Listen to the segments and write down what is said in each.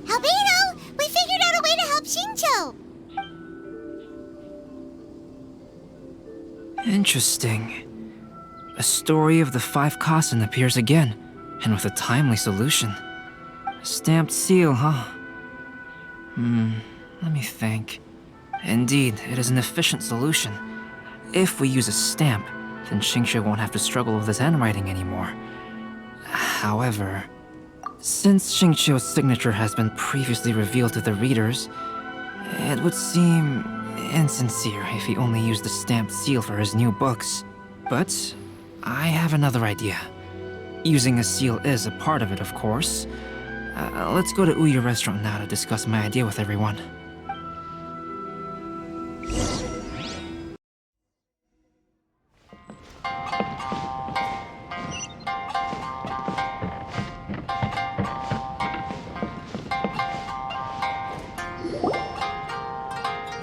Albedo, we figured out a way to help Shincho. Interesting. A story of the 5 Kasen appears again, and with a timely solution. A stamped seal, huh? Let me think. Indeed, it is an efficient solution. If we use a stamp, then Xingqiu won't have to struggle with his handwriting anymore. However, since Xingqiu's signature has been previously revealed to the readers, it would seem insincere if he only used the stamped seal for his new books. But I have another idea. Using a seal is a part of it, of course. Let's go to Ouya restaurant now to discuss my idea with everyone.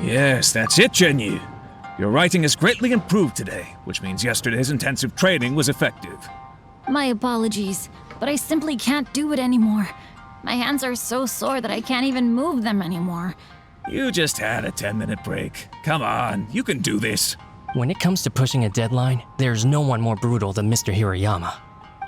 Yes, that's it, Genyu. Your writing has greatly improved today, which means yesterday's intensive training was effective. My apologies, but I simply can't do it anymore. My hands are so sore that I can't even move them anymore. You just had a 10-minute break. Come on, you can do this. When it comes to pushing a deadline, there's no one more brutal than Mr. Hirayama.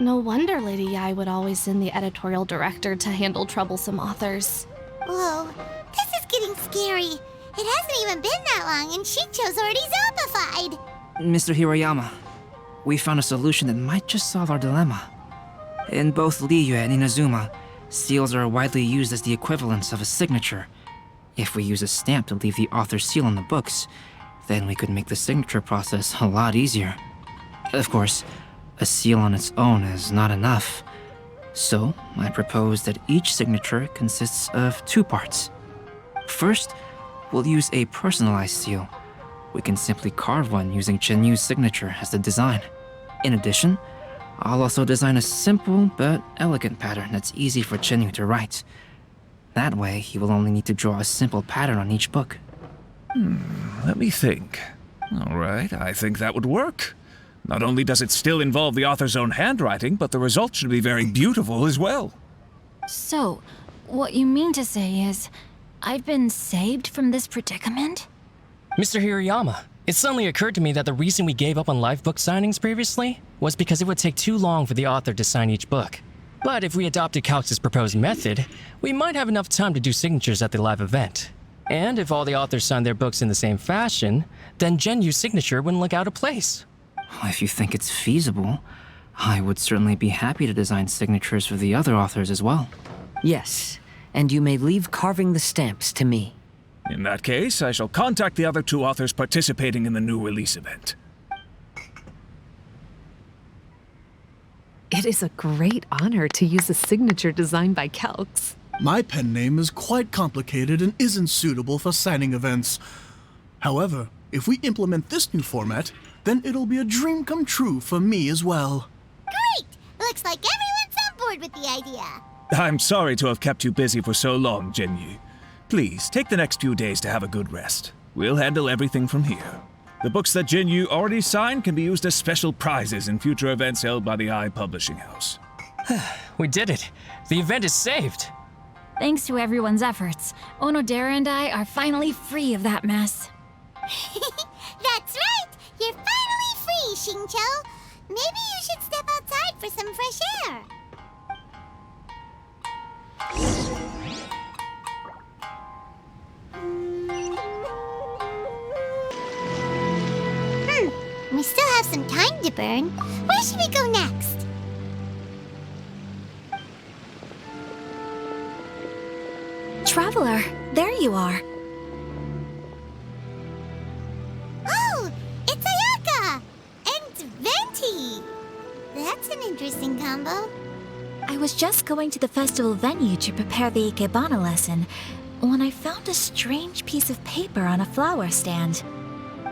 No wonder Lady Yai would always send the editorial director to handle troublesome authors. Whoa, this is getting scary. It hasn't even been that long and Shincho's already zombified. Mr. Hirayama, we found a solution that might just solve our dilemma. In both Liyue and Inazuma, seals are widely used as the equivalents of a signature. If we use a stamp to leave the author's seal on the books, then we could make the signature process a lot easier. Of course, a seal on its own is not enough. So, I propose that each signature consists of 2 parts. First, we'll use a personalized seal. We can simply carve one using Chenyu's signature as the design. In addition, I'll also design a simple but elegant pattern that's easy for Chenyu to write. That way, he will only need to draw a simple pattern on each book. Let me think. All right, I think that would work. Not only does it still involve the author's own handwriting, but the result should be very beautiful as well. So, what you mean to say is, I've been saved from this predicament? Mr. Hirayama, it suddenly occurred to me that the reason we gave up on live book signings previously was because it would take too long for the author to sign each book. But if we adopted Calx's proposed method, we might have enough time to do signatures at the live event. And if all the authors signed their books in the same fashion, then Genyu's signature wouldn't look out of place. If you think it's feasible, I would certainly be happy to design signatures for the other authors as well. Yes, and you may leave carving the stamps to me. In that case, I shall contact the other 2 authors participating in the new release event. It is a great honor to use a signature designed by Calx. My pen name is quite complicated and isn't suitable for signing events. However, if we implement this new format, then it'll be a dream come true for me as well. Great! Looks like everyone's on board with the idea. I'm sorry to have kept you busy for so long, Genyu. Please, take the next few days to have a good rest. We'll handle everything from here. The books that Genyu already signed can be used as special prizes in future events held by the I Publishing House. We did it. The event is saved. Thanks to everyone's efforts, Onodera and I are finally free of that mess. That's right! You're finally free, Xingqiu! Maybe you should step outside for some fresh air. We still have some time to burn. Where should we go next? Traveler, there you are. Oh, it's Ayaka! And Venti! That's an interesting combo. I was just going to the festival venue to prepare the Ikebana lesson when I found a strange piece of paper on a flower stand.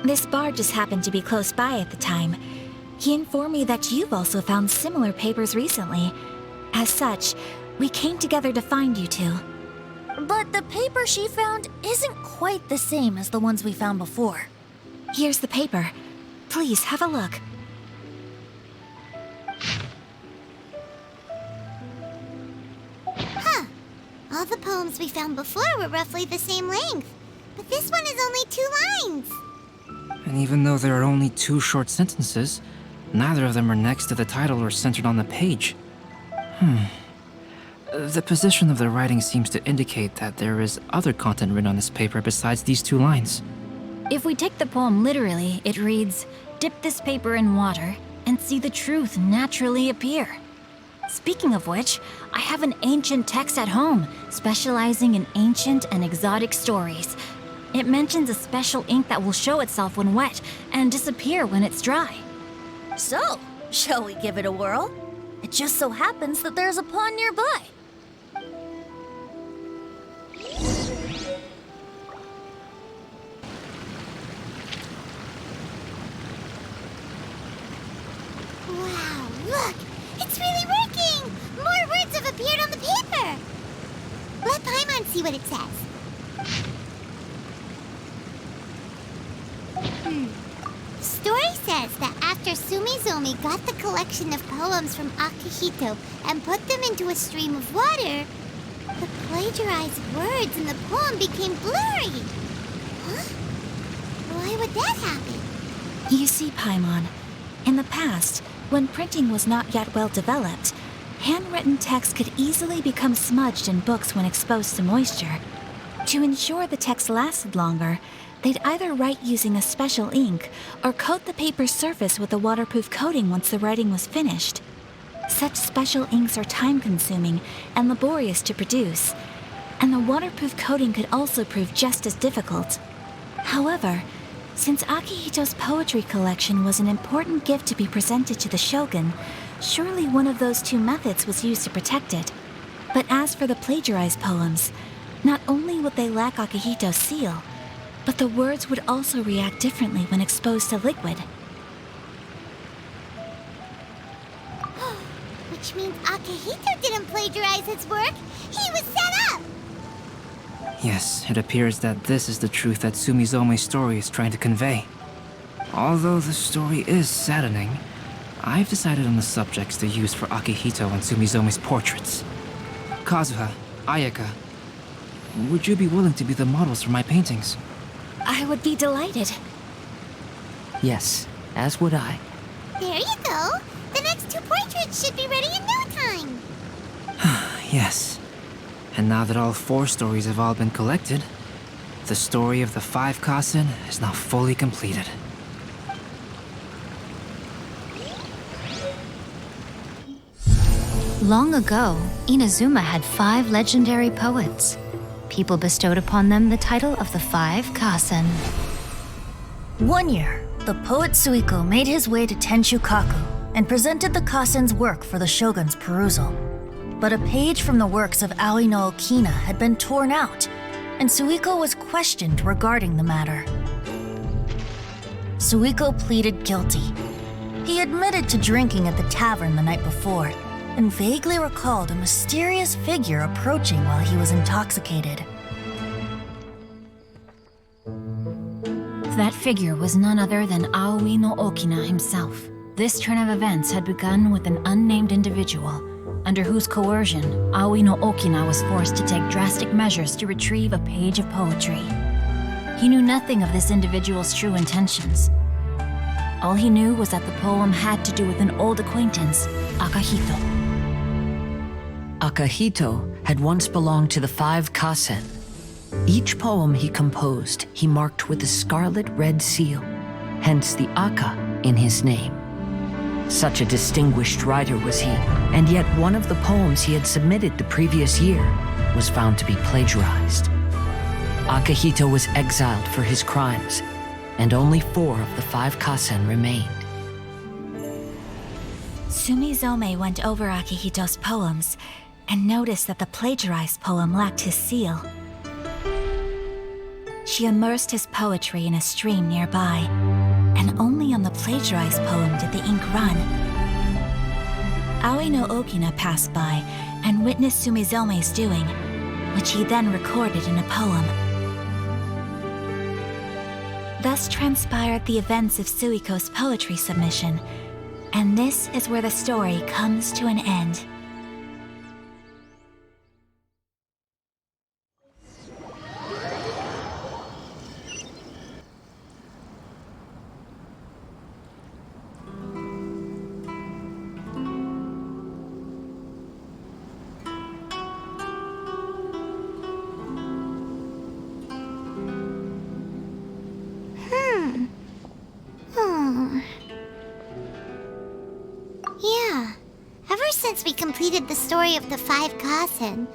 This bar just happened to be close by at the time. He informed me that you've also found similar papers recently. As such, we came together to find you two. But the paper she found isn't quite the same as the ones we found before. Here's the paper. Please have a look. Huh. All the poems we found before were roughly the same length. But this one is only 2 lines. And even though there are only 2 short sentences, neither of them are next to the title or centered on the page. The position of the writing seems to indicate that there is other content written on this paper besides these 2 lines. If we take the poem literally, it reads, "Dip this paper in water and see the truth naturally appear." Speaking of which, I have an ancient text at home, specializing in ancient and exotic stories. It mentions a special ink that will show itself when wet and disappear when it's dry. So, shall we give it a whirl? It just so happens that there's a pond nearby. Wow, look! It's really working! More words have appeared on the paper! Let Paimon see what it says. Story says that after Sumizomi got the collection of poems from Akihito and put them into a stream of water, the plagiarized words in the poem became blurry. Huh? Why would that happen? You see, Paimon, in the past, when printing was not yet well developed, handwritten text could easily become smudged in books when exposed to moisture. To ensure the text lasted longer, they'd either write using a special ink or coat the paper's surface with a waterproof coating once the writing was finished. Such special inks are time-consuming and laborious to produce, and the waterproof coating could also prove just as difficult. However, since Akihito's poetry collection was an important gift to be presented to the shogun, surely one of those 2 methods was used to protect it. But as for the plagiarized poems, not only would they lack Akihito's seal, but the words would also react differently when exposed to liquid. Which means Akihito didn't plagiarize his work. He was set up! Yes, it appears that this is the truth that Sumizome's story is trying to convey. Although the story is saddening, I've decided on the subjects to use for Akihito and Sumizome's portraits. Kazuha, Ayaka, would you be willing to be the models for my paintings? I would be delighted. Yes, as would I. There you go. The next 2 portraits should be ready in no time. Yes. And now that all 4 stories have all been collected, the story of the 5 Kasen is now fully completed. Long ago, Inazuma had 5 legendary poets. People bestowed upon them the title of the 5 Kasen. One year, the poet Suiko made his way to Tenshukaku and presented the Kasen's work for the shogun's perusal. But a page from the works of Aoi no Okina had been torn out, and Suiko was questioned regarding the matter. Suiko pleaded guilty. He admitted to drinking at the tavern the night before, and vaguely recalled a mysterious figure approaching while he was intoxicated. That figure was none other than Aoi no Okina himself. This turn of events had begun with an unnamed individual, under whose coercion, Aoi no Okina was forced to take drastic measures to retrieve a page of poetry. He knew nothing of this individual's true intentions. All he knew was that the poem had to do with an old acquaintance, Akihito. Akihito had once belonged to the 5 Kasen. Each poem he composed, he marked with a scarlet red seal, hence the Aka in his name. Such a distinguished writer was he, and yet one of the poems he had submitted the previous year was found to be plagiarized. Akihito was exiled for his crimes, and only 4 of the 5 Kasen remained. Sumizome went over Akihito's poems and noticed that the plagiarized poem lacked his seal. She immersed his poetry in a stream nearby, and only on the plagiarized poem did the ink run. Aoi no Okina passed by and witnessed Sumizome's doing, which he then recorded in a poem. Thus transpired the events of Suiko's poetry submission, and this is where the story comes to an end. Yeah. Ever since we completed the story of the 5 Kasen,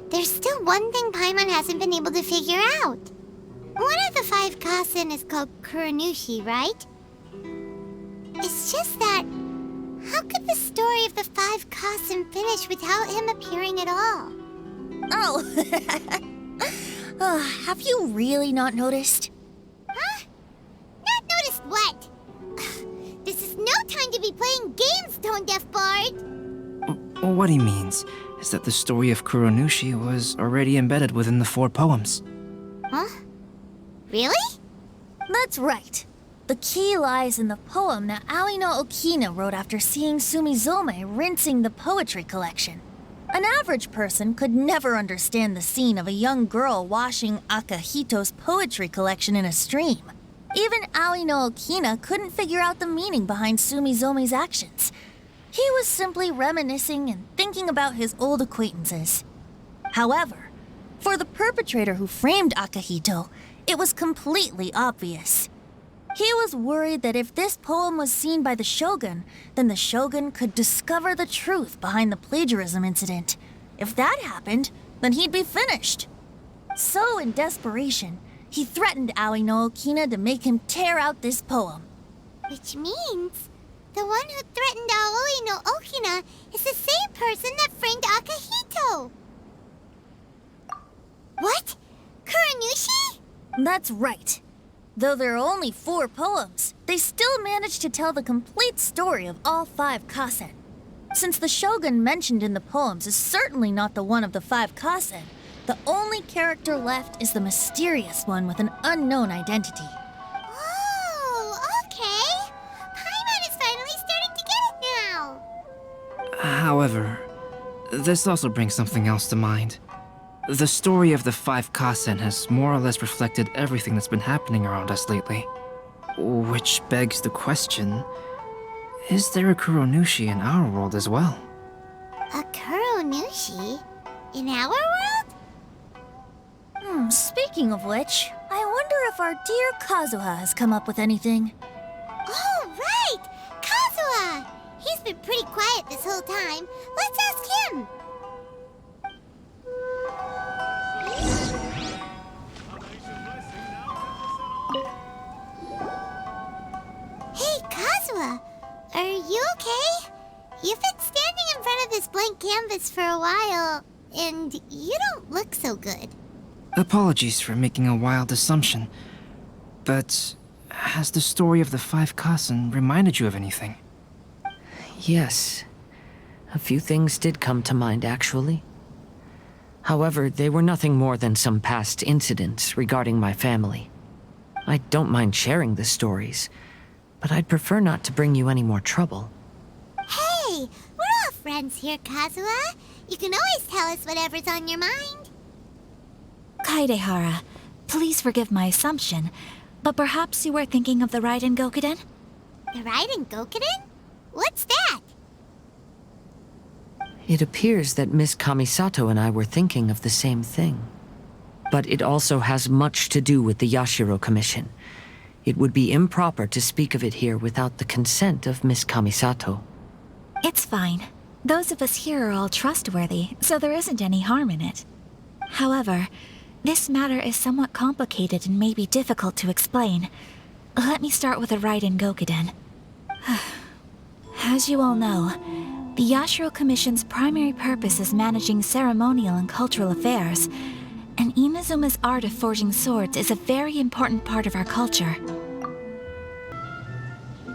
there's still one thing Paimon hasn't been able to figure out. One of the 5 Kasen is called Kuronushi, right? It's just that, how could the story of the 5 Kasen finish without him appearing at all? Oh, have you really not noticed? Huh? Not noticed what? This is no time to be playing games, Tone Deaf Bard! What he means is that the story of Kuronushi was already embedded within the 4 poems. Huh? Really? That's right. The key lies in the poem that Aoi no Okina wrote after seeing Sumizome rinsing the poetry collection. An average person could never understand the scene of a young girl washing Akahito's poetry collection in a stream. Even Aoi no Okina couldn't figure out the meaning behind Sumizome's actions. He was simply reminiscing and thinking about his old acquaintances. However, for the perpetrator who framed Akahito, it was completely obvious. He was worried that if this poem was seen by the Shogun, then the Shogun could discover the truth behind the plagiarism incident. If that happened, then he'd be finished. So, in desperation, he threatened Aoi no Okina to make him tear out this poem. Which means the one who threatened Aoi no Okina is the same person that framed Akahito. What? Kuronushi? That's right. Though there are only 4 poems, they still managed to tell the complete story of all 5 Kasen. Since the Shogun mentioned in the poems is certainly not the one of the 5 Kasen, the only character left is the mysterious one with an unknown identity. Oh, okay. Paimon is finally starting to get it now. However, this also brings something else to mind. The story of the 5 Kasen has more or less reflected everything that's been happening around us lately. Which begs the question, is there a Kuronushi in our world as well? A Kuronushi? In our world? Speaking of which, I wonder if our dear Kazuha has come up with anything. Oh, right! Kazuha! He's been pretty quiet this whole time. Let's ask him! Hey, Kazuha! Are you okay? You've been standing in front of this blank canvas for a while, and you don't look so good. Apologies for making a wild assumption, but has the story of the 5 Kasen reminded you of anything? Yes. A few things did come to mind, actually. However, they were nothing more than some past incidents regarding my family. I don't mind sharing the stories, but I'd prefer not to bring you any more trouble. Hey, we're all friends here, Kazuha. You can always tell us whatever's on your mind. Kaidehara, please forgive my assumption, but perhaps you were thinking of the Raiden Gokuden? The Raiden Gokuden? What's that? It appears that Miss Kamisato and I were thinking of the same thing. But it also has much to do with the Yashiro Commission. It would be improper to speak of it here without the consent of Miss Kamisato. It's fine. Those of us here are all trustworthy, so there isn't any harm in it. However, this matter is somewhat complicated and may be difficult to explain. Let me start with the Raiden Gokuden. As you all know, the Yashiro Commission's primary purpose is managing ceremonial and cultural affairs, and Inazuma's art of forging swords is a very important part of our culture.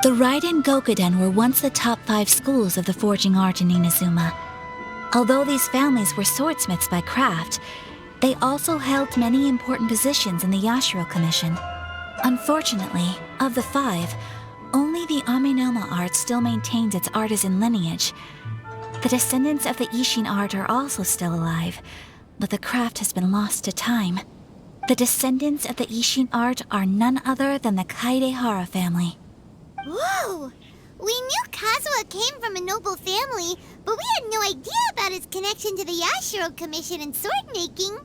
The Raiden Gokuden were once the top 5 schools of the forging art in Inazuma. Although these families were swordsmiths by craft, They also held many important positions in the Yashiro Commission. Unfortunately, of the 5, only the Amenoma art still maintains its artisan lineage. The descendants of the Ishin art are also still alive, but the craft has been lost to time. The descendants of the Ishin art are none other than the Kaidehara family. Whoa! We knew Kazuha came from a noble family, but we had no idea about his connection to the Yashiro Commission and sword-making.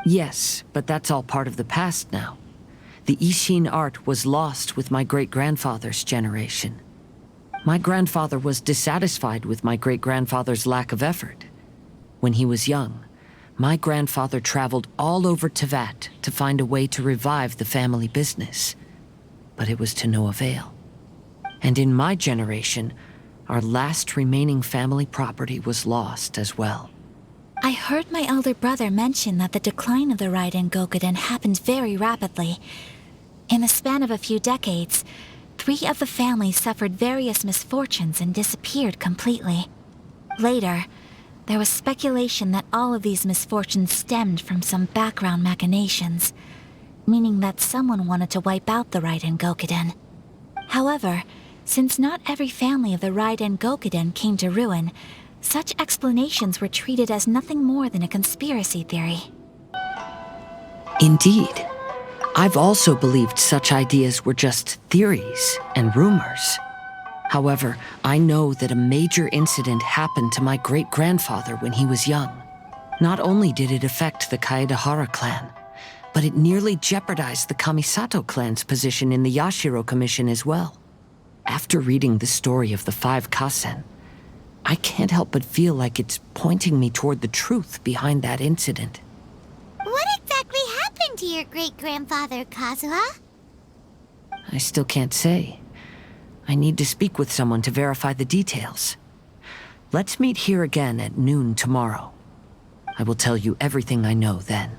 Yes, but that's all part of the past now. The Ishin art was lost with my great-grandfather's generation. My grandfather was dissatisfied with my great-grandfather's lack of effort. When he was young, my grandfather traveled all over Tevat to find a way to revive the family business. But it was to no avail. And in my generation, our last remaining family property was lost as well. I heard my elder brother mention that the decline of the Raiden Gokuden happened very rapidly. In the span of a few decades, 3 of the families suffered various misfortunes and disappeared completely. Later, there was speculation that all of these misfortunes stemmed from some background machinations, meaning that someone wanted to wipe out the Raiden Gokuden. However, since not every family of the Raiden Gokuden came to ruin, such explanations were treated as nothing more than a conspiracy theory. Indeed. I've also believed such ideas were just theories and rumors. However, I know that a major incident happened to my great-grandfather when he was young. Not only did it affect the Kaedehara clan, but it nearly jeopardized the Kamisato clan's position in the Yashiro Commission as well. After reading the story of the 5 Kasen, I can't help but feel like it's pointing me toward the truth behind that incident. What exactly happened to your great-grandfather, Kazuha? I still can't say. I need to speak with someone to verify the details. Let's meet here again at noon tomorrow. I will tell you everything I know then.